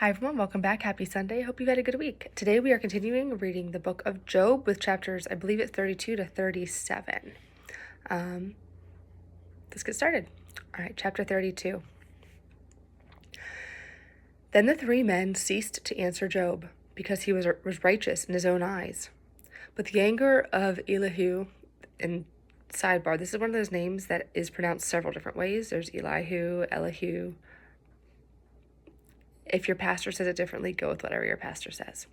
Hi everyone, welcome back. Happy Sunday. Hope you've had a good week. Today we are continuing reading the book of Job with chapters, I believe it's 32 to 37. Let's get started. All right, chapter 32. Then the three men ceased to answer Job, because he was righteous in his own eyes. But the anger of Elihu, and sidebar, this is one of those names that is pronounced several different ways. There's Elihu, Elihu. If your pastor says it differently, go with whatever your pastor says.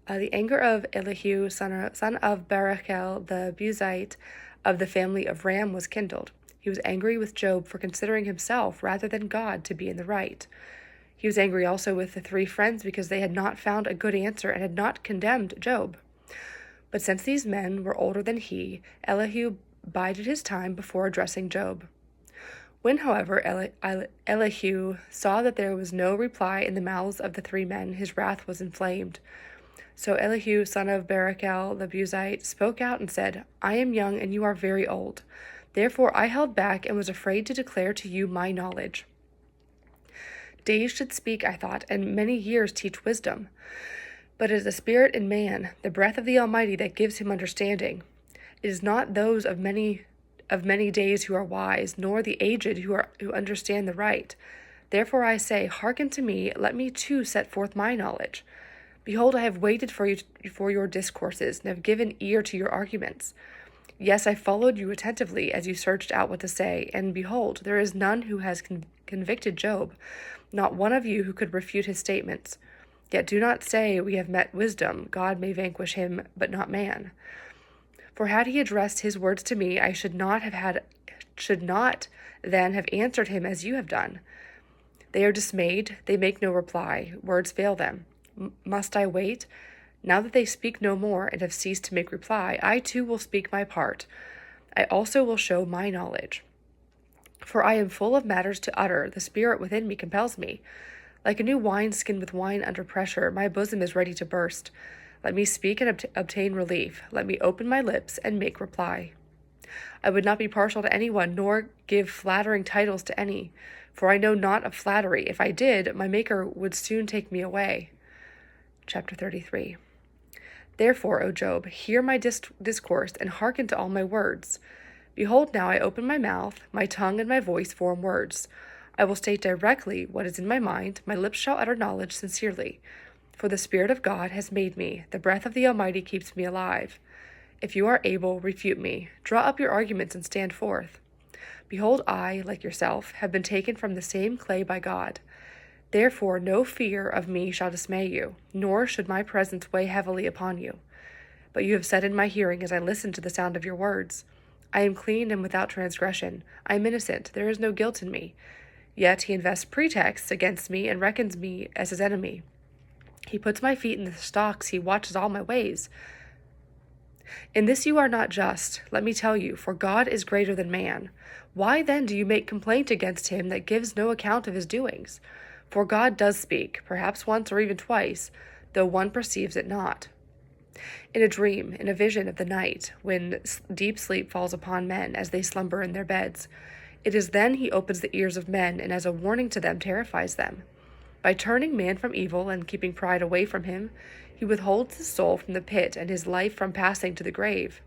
The anger of Elihu, son of Barachel the Buzite of the family of Ram, was kindled. He was angry with Job for considering himself rather than God to be in the right. He was angry also with the three friends because they had not found a good answer and had not condemned Job. But since these men were older than he, Elihu bided his time before addressing Job. When, however, Elihu saw that there was no reply in the mouths of the three men, his wrath was inflamed. So Elihu, son of Barachel the Buzite, spoke out and said, I am young and you are very old. Therefore I held back and was afraid to declare to you my knowledge. Days should speak, I thought, and many years teach wisdom. But it is the spirit in man, the breath of the Almighty, that gives him understanding. It is not those of many days who are wise, nor the aged who understand the right. Therefore I say, hearken to me, let me too set forth my knowledge. Behold, I have waited for your discourses, and have given ear to your arguments. Yes, I followed you attentively as you searched out what to say, and behold, there is none who has convicted Job, not one of you who could refute his statements. Yet do not say, we have met wisdom, God may vanquish him, but not man. For had he addressed his words to me, I should not then have answered him as you have done. They are dismayed, they make no reply, words fail them. Must I wait? Now that they speak no more and have ceased to make reply, I too will speak my part. I also will show my knowledge. For I am full of matters to utter, the spirit within me compels me. Like a new wineskin with wine under pressure, my bosom is ready to burst. Let me speak and obtain relief. Let me open my lips and make reply. I would not be partial to anyone, nor give flattering titles to any, for I know not of flattery. If I did, my Maker would soon take me away. Chapter 33. Therefore, O Job, hear my discourse, and hearken to all my words. Behold, now I open my mouth, my tongue and my voice form words. I will state directly what is in my mind, my lips shall utter knowledge sincerely. For the Spirit of God has made me, the breath of the Almighty keeps me alive. If you are able, refute me. Draw up your arguments and stand forth. Behold, I, like yourself, have been taken from the same clay by God. Therefore no fear of me shall dismay you, nor should my presence weigh heavily upon you. But you have said in my hearing as I listened to the sound of your words, I am clean and without transgression. I am innocent. There is no guilt in me. Yet he invests pretexts against me and reckons me as his enemy. He puts my feet in the stocks. He watches all my ways. In this you are not just, let me tell you, for God is greater than man. Why then do you make complaint against him that gives no account of his doings? For God does speak, perhaps once or even twice, though one perceives it not. In a dream, in a vision of the night, when deep sleep falls upon men as they slumber in their beds, it is then he opens the ears of men, and as a warning to them terrifies them. By turning man from evil and keeping pride away from him, he withholds his soul from the pit and his life from passing to the grave.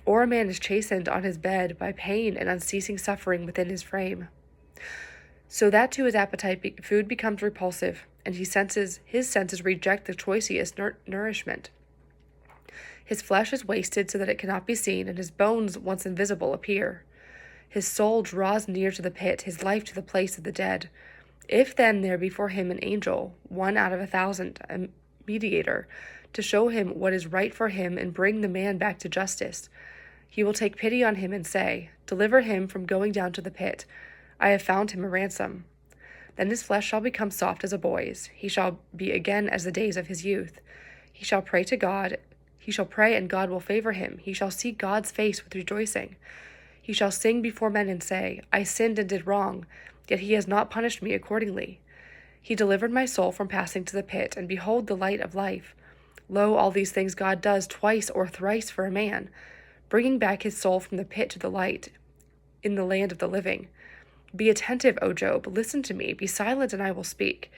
Or a man is chastened on his bed by pain and unceasing suffering within his frame. So that to his appetite food becomes repulsive, and his senses reject the choicest nourishment. His flesh is wasted so that it cannot be seen, and his bones, once invisible, appear. His soul draws near to the pit, his life to the place of the dead. If then there be for him an angel, 1 out of 1,000, a mediator, to show him what is right for him and bring the man back to justice, he will take pity on him and say, Deliver him from going down to the pit. I have found him a ransom. Then his flesh shall become soft as a boy's. He shall be again as the days of his youth. He shall pray to God. He shall pray, and God will favor him. He shall see God's face with rejoicing. He shall sing before men and say, I sinned and did wrong, yet he has not punished me accordingly. He delivered my soul from passing to the pit, and behold the light of life. Lo, all these things God does twice or thrice for a man, bringing back his soul from the pit to the light in the land of the living. Be attentive, O Job, listen to me, be silent, and I will speak.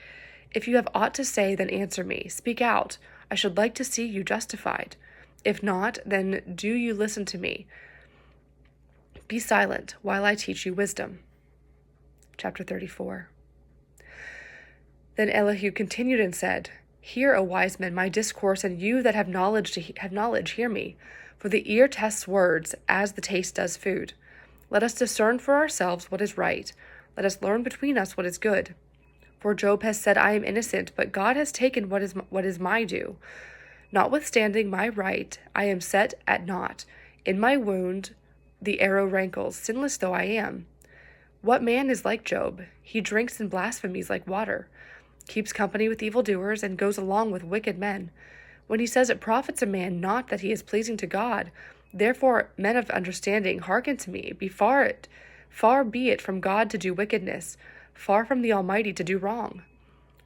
If you have aught to say, then answer me. Speak out. I should like to see you justified. If not, then do you listen to me. Be silent while I teach you wisdom. Chapter 34. Then Elihu continued and said, Hear, O wise men, my discourse, and you that have knowledge, hear me. For the ear tests words, as the taste does food. Let us discern for ourselves what is right. Let us learn between us what is good. For Job has said, I am innocent, but God has taken what is my due. Notwithstanding my right, I am set at naught. In my wound the arrow rankles, sinless though I am. What man is like Job? He drinks in blasphemies like water, keeps company with evildoers, and goes along with wicked men. When he says it profits a man not that he is pleasing to God, therefore men of understanding, hearken to me. Far be it from God to do wickedness, far from the Almighty to do wrong.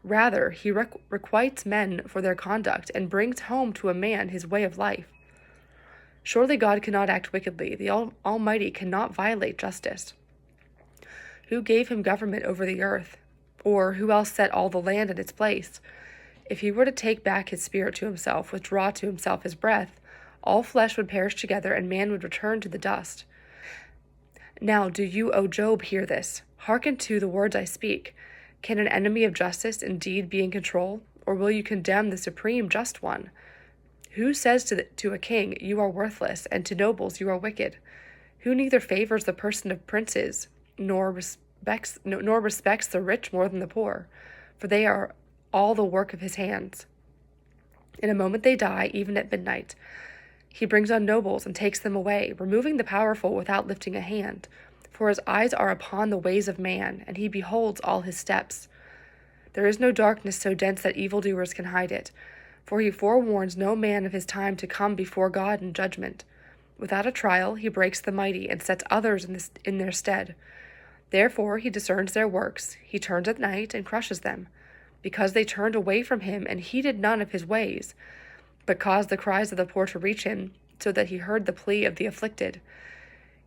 Rather, he requites men for their conduct, and brings home to a man his way of life. Surely God cannot act wickedly. The Almighty cannot violate justice. Who gave him government over the earth? Or who else set all the land in its place? If he were to take back his spirit to himself, withdraw to himself his breath, all flesh would perish together, and man would return to the dust. Now do you, O Job, hear this. Hearken to the words I speak. Can an enemy of justice indeed be in control? Or will you condemn the supreme just one? Who says to a king, you are worthless, and to nobles, you are wicked? Who neither favors the person of princes, nor respects the rich more than the poor, for they are all the work of his hands. In a moment they die, even at midnight. He brings on nobles and takes them away, removing the powerful without lifting a hand. For his eyes are upon the ways of man, and he beholds all his steps. There is no darkness so dense that evildoers can hide it, for he forewarns no man of his time to come before God in judgment. Without a trial he breaks the mighty, and sets others in their stead. Therefore he discerns their works, he turns at night and crushes them, because they turned away from him and heeded none of his ways, but caused the cries of the poor to reach him, so that he heard the plea of the afflicted.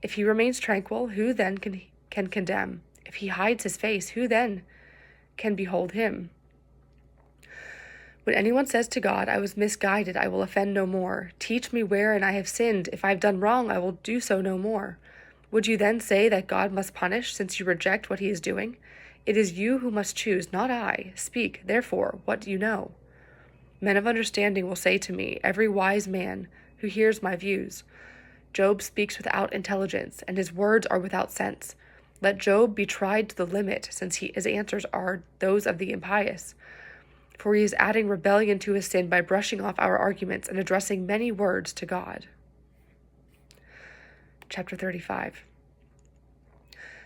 If he remains tranquil, who then can condemn? If he hides his face, who then can behold him? When anyone says to God, I was misguided, I will offend no more. Teach me wherein I have sinned. If I have done wrong, I will do so no more. Would you then say that God must punish, since you reject what he is doing? It is you who must choose, not I. Speak, therefore, what do you know? Men of understanding will say to me, every wise man who hears my views. Job speaks without intelligence, and his words are without sense. Let Job be tried to the limit, since his answers are those of the impious. For he is adding rebellion to his sin by brushing off our arguments and addressing many words to God. Chapter 35.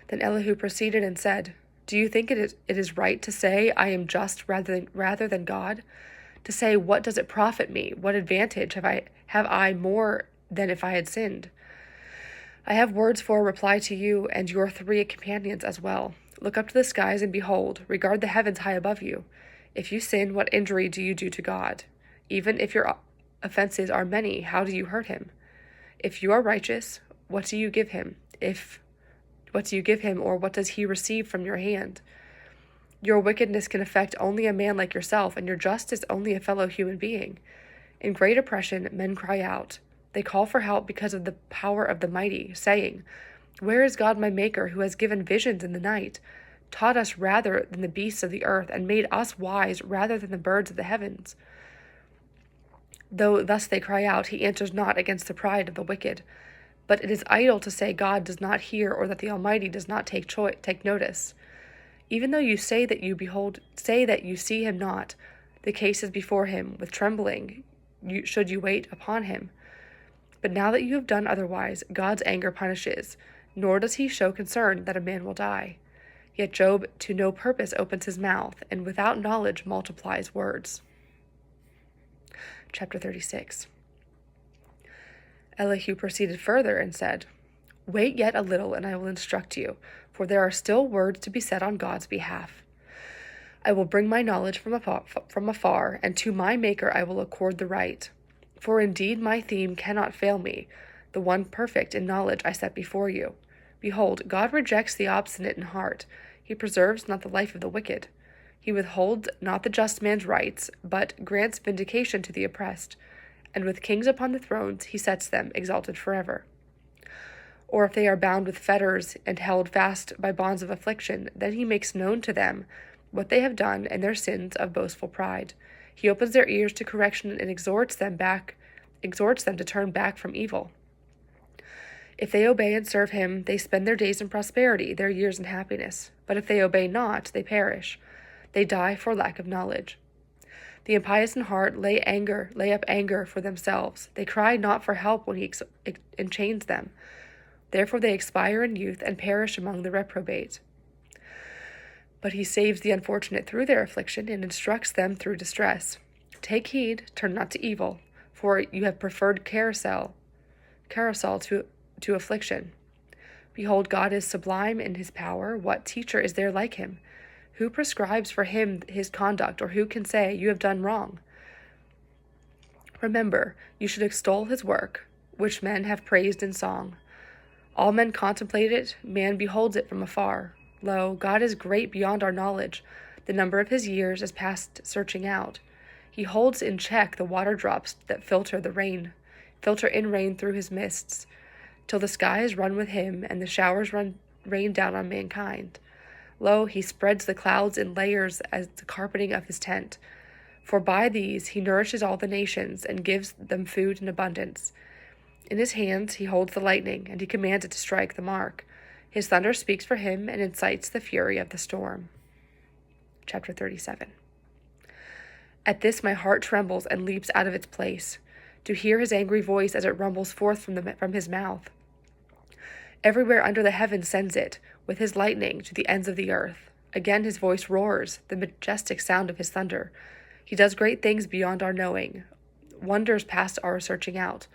Then Elihu proceeded and said, Do you think it is right to say, I am just rather than God? To say, what does it profit me? What advantage have I more than if I had sinned? I have words for a reply to you and your 3 companions as well. Look up to the skies and behold, regard the heavens high above you. If you sin, what injury do you do to God? Even if your offenses are many, how do you hurt him? If you are righteous, what do you give him? Or what does he receive from your hand? Your wickedness can affect only a man like yourself, and your justice only a fellow human being. In great oppression, men cry out. They call for help because of the power of the mighty, saying, Where is God my Maker, who has given visions in the night, taught us rather than the beasts of the earth, and made us wise rather than the birds of the heavens? Though thus they cry out, he answers not against the pride of the wicked. But it is idle to say God does not hear, or that the Almighty does not take notice. Even though you say that you see him not, the case is before him. With trembling should you wait upon him. But now that you have done otherwise, God's anger punishes, nor does he show concern that a man will die. Yet Job to no purpose opens his mouth, and without knowledge multiplies words. Chapter 36. Elihu proceeded further and said, Wait yet a little, and I will instruct you, for there are still words to be said on God's behalf. I will bring my knowledge from afar, and to my Maker I will accord the right. For indeed my theme cannot fail me, the one perfect in knowledge I set before you. Behold, God rejects the obstinate in heart. He preserves not the life of the wicked. He withholds not the just man's rights, but grants vindication to the oppressed, and with kings upon the thrones he sets them exalted forever. Or if they are bound with fetters and held fast by bonds of affliction, then he makes known to them what they have done and their sins of boastful pride. He opens their ears to correction and exhorts them to turn back from evil. If they obey and serve him, they spend their days in prosperity, their years in happiness. But if they obey not, they perish. They die for lack of knowledge. The impious in heart lay up anger for themselves. They cry not for help when he enchains them. Therefore they expire in youth and perish among the reprobate. But he saves the unfortunate through their affliction and instructs them through distress. Take heed, turn not to evil, for you have preferred carousel to affliction. Behold, God is sublime in his power. What teacher is there like him? Who prescribes for him his conduct, or who can say, you have done wrong? Remember, you should extol his work, which men have praised in song. All men contemplate it, man beholds it from afar. Lo, God is great beyond our knowledge. The number of his years is past searching out. He holds in check the water drops that filter in rain through his mists, till the skies run with him, and the showers rain down on mankind. Lo, he spreads the clouds in layers as the carpeting of his tent. For by these he nourishes all the nations, and gives them food in abundance. In his hands he holds the lightning, and he commands it to strike the mark. His thunder speaks for him, and incites the fury of the storm. Chapter 37. At this my heart trembles and leaps out of its place, to hear his angry voice as it rumbles forth from his mouth. Everywhere under the heaven sends it, with his lightning, to the ends of the earth. Again his voice roars, the majestic sound of his thunder. He does great things beyond our knowing, wonders past our searching out.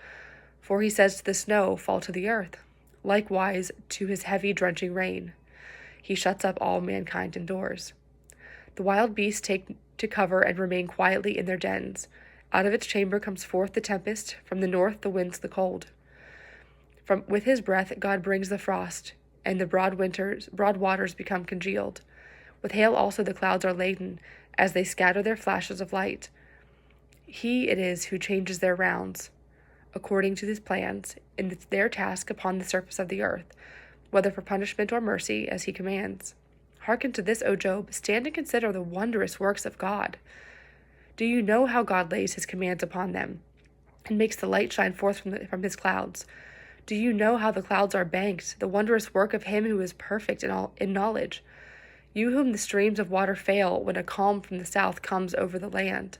For he says to the snow, fall to the earth, likewise to his heavy drenching rain. He shuts up all mankind indoors. The wild beasts take to cover and remain quietly in their dens. Out of its chamber comes forth the tempest, from the north the winds the cold. With his breath God brings the frost, and the broad waters become congealed. With hail also the clouds are laden, as they scatter their flashes of light. He it is who changes their rounds, according to his plans, in their task upon the surface of the earth, whether for punishment or mercy, as he commands. Hearken to this, O Job, stand and consider the wondrous works of God. Do you know how God lays his commands upon them, and makes the light shine forth from his clouds? Do you know how the clouds are banked, the wondrous work of him who is perfect in knowledge? You whom the streams of water fail when a calm from the south comes over the land.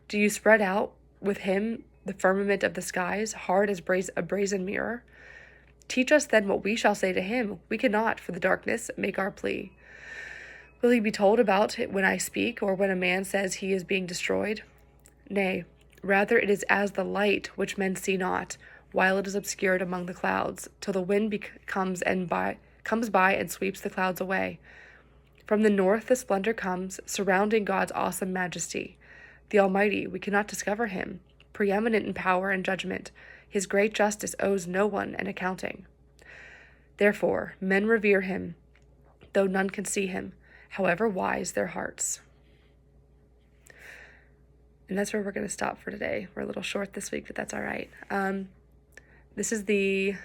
Do you spread out with him the firmament of the skies, hard as a brazen mirror? Teach us then what we shall say to him. We cannot, for the darkness, make our plea. Will he be told about it when I speak, or when a man says he is being destroyed? Nay, rather it is as the light which men see not, while it is obscured among the clouds, till the wind comes by and sweeps the clouds away. From the north the splendor comes, surrounding God's awesome majesty. The Almighty, we cannot discover him, preeminent in power and judgment. His great justice owes no one an accounting. Therefore, men revere him, though none can see him, however wise their hearts. And that's where we're going to stop for today. We're a little short this week, but that's all right. This is the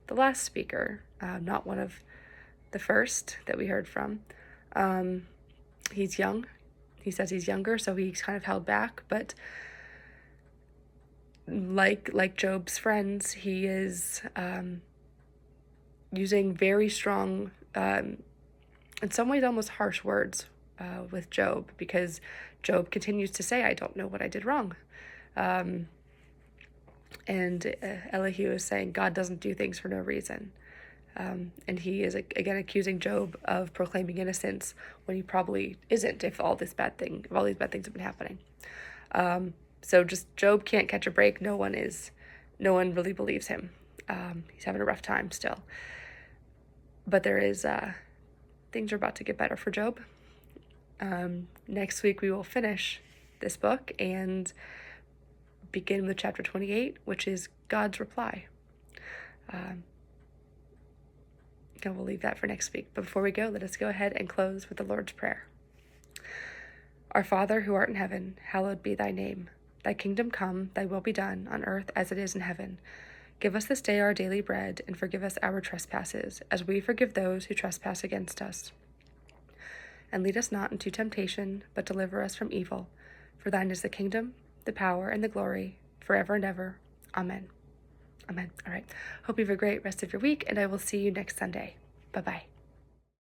last speaker, not one of the first that we heard from. He's young. He says he's younger, so he's kind of held back, but like Job's friends, he is using very strong, in some ways almost harsh words with Job, because Job continues to say, I don't know what I did wrong. And Elihu is saying God doesn't do things for no reason. And he is again accusing Job of proclaiming innocence when he probably isn't, if all these bad things have been happening. So just Job can't catch a break. No one really believes him. He's having a rough time still. But there is things are about to get better for Job. Next week we will finish this book and begin with chapter 28, which is God's reply. And we'll leave that for next week. But before we go, let us go ahead and close with the Lord's Prayer. Our Father, who art in heaven, hallowed be thy name. Thy kingdom come, thy will be done, on earth as it is in heaven. Give us this day our daily bread, and forgive us our trespasses, as we forgive those who trespass against us. And lead us not into temptation, but deliver us from evil. For thine is the kingdom, the power, and the glory, forever and ever. Amen. Amen. All right. Hope you have a great rest of your week, and I will see you next Sunday. Bye-bye.